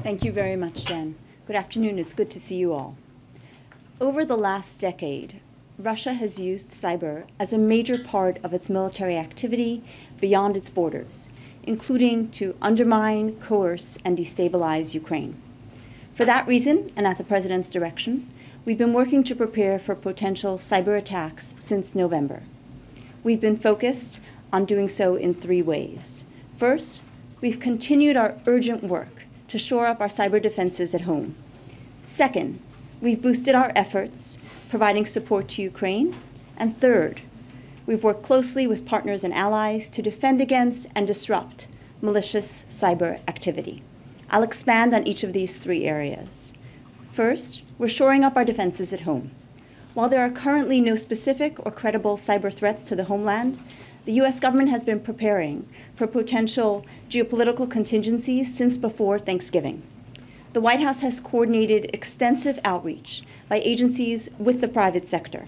Thank you very much, Jen. Good afternoon. It's good to see you all. Over the last decade, Russia has used cyber as a major part of its military activity beyond its borders, including to undermine, coerce, and destabilize Ukraine. For that reason, and at the President's direction, we've been working to prepare for potential cyber attacks since November. We've been focused on doing so in three ways. First, we've continued our urgent work to shore up our cyber defenses at home. Second, we've boosted our efforts, providing support to Ukraine. And third, we've worked closely with partners and allies to defend against and disrupt malicious cyber activity. I'll expand on each of these three areas. First, we're shoring up our defenses at home. While there are currently no specific or credible cyber threats to the homeland, the U.S. government has been preparing for potential geopolitical contingencies since before Thanksgiving. The White House has coordinated extensive outreach by agencies with the private sector,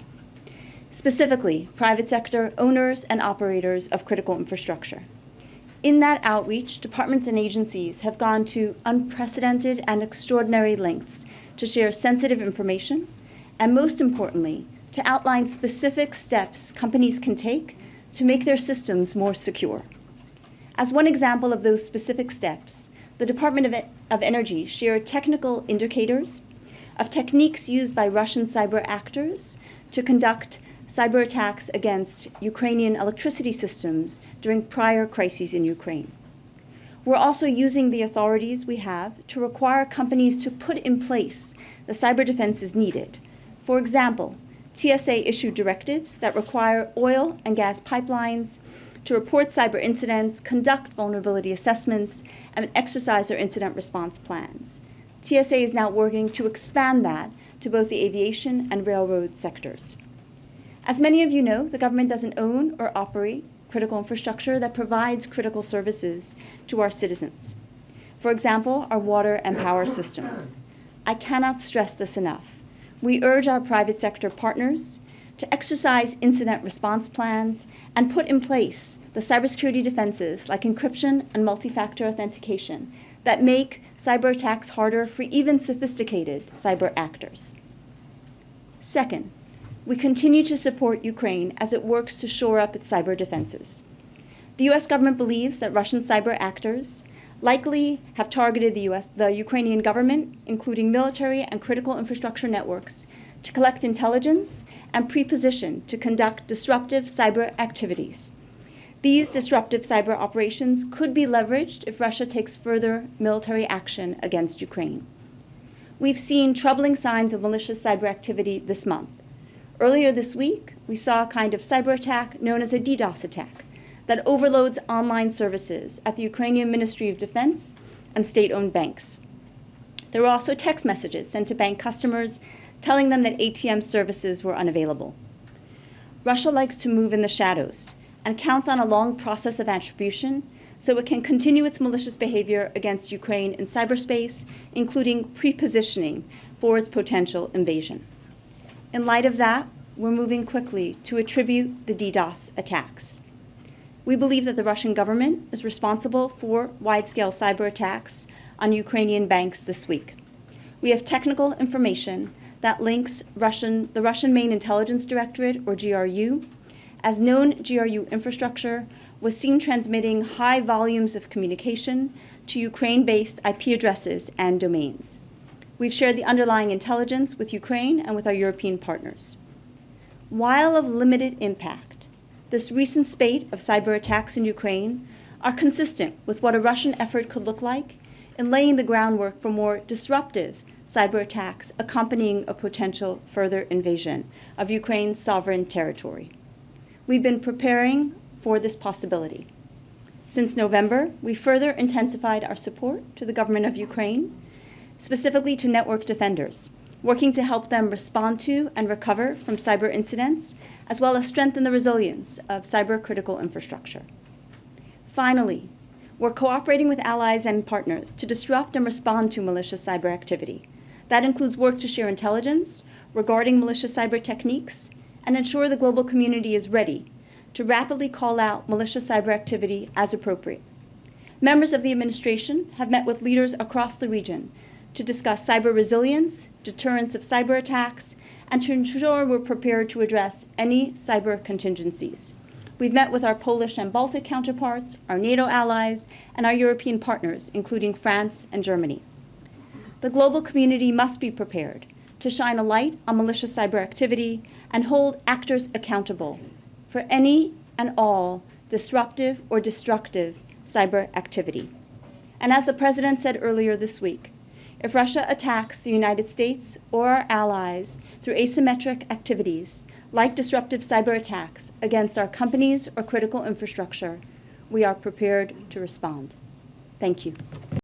specifically private sector owners and operators of critical infrastructure. In that outreach, departments and agencies have gone to unprecedented and extraordinary lengths to share sensitive information, and most importantly, to outline specific steps companies can take to make their systems more secure. As one example of those specific steps, the Department of Energy shared technical indicators of techniques used by Russian cyber actors to conduct cyber attacks against Ukrainian electricity systems during prior crises in Ukraine. We're also using the authorities we have to require companies to put in place the cyber defenses needed. For example, TSA issued directives that require oil and gas pipelines to report cyber incidents, conduct vulnerability assessments, and exercise their incident response plans. TSA is now working to expand that to both the aviation and railroad sectors. As many of you know, the government doesn't own or operate critical infrastructure that provides critical services to our citizens. For example, our water and power systems. I cannot stress this enough. We urge our private sector partners to exercise incident response plans and put in place the cybersecurity defenses like encryption and multi-factor authentication that make cyber attacks harder for even sophisticated cyber actors. Second, we continue to support Ukraine as it works to shore up its cyber defenses. The U.S. government believes that Russian cyber actors likely have targeted the Ukrainian government, including military and critical infrastructure networks, to collect intelligence and pre-position to conduct disruptive cyber activities. These disruptive cyber operations could be leveraged if Russia takes further military action against Ukraine. We've seen troubling signs of malicious cyber activity this month. Earlier this week, we saw a kind of cyber attack known as a DDoS attack that overloads online services at the Ukrainian Ministry of Defense and state-owned banks. There were also text messages sent to bank customers telling them that ATM services were unavailable. Russia likes to move in the shadows and counts on a long process of attribution so it can continue its malicious behavior against Ukraine in cyberspace, including pre-positioning for its potential invasion. In light of that, we're moving quickly to attribute the DDoS attacks. We believe that the Russian government is responsible for wide-scale cyber attacks on Ukrainian banks this week. We have technical information that links the Russian Main Intelligence Directorate, or GRU, as known GRU infrastructure was seen transmitting high volumes of communication to Ukraine-based IP addresses and domains. We've shared the underlying intelligence with Ukraine and with our European partners. While of limited impact, this recent spate of cyber attacks in Ukraine are consistent with what a Russian effort could look like in laying the groundwork for more disruptive cyber attacks accompanying a potential further invasion of Ukraine's sovereign territory. We've been preparing for this possibility. Since November, we further intensified our support to the government of Ukraine, specifically to network defenders, working to help them respond to and recover from cyber incidents, as well as strengthen the resilience of cyber-critical infrastructure. Finally, we're cooperating with allies and partners to disrupt and respond to malicious cyber activity. That includes work to share intelligence regarding malicious cyber techniques and ensure the global community is ready to rapidly call out malicious cyber activity as appropriate. Members of the administration have met with leaders across the region to discuss cyber resilience, deterrence of cyber attacks, and to ensure we're prepared to address any cyber contingencies. We've met with our Polish and Baltic counterparts, our NATO allies, and our European partners, including France and Germany. The global community must be prepared to shine a light on malicious cyber activity and hold actors accountable for any and all disruptive or destructive cyber activity. And as the President said earlier this week, if Russia attacks the United States or our allies through asymmetric activities like disruptive cyber attacks against our companies or critical infrastructure, we are prepared to respond. Thank you.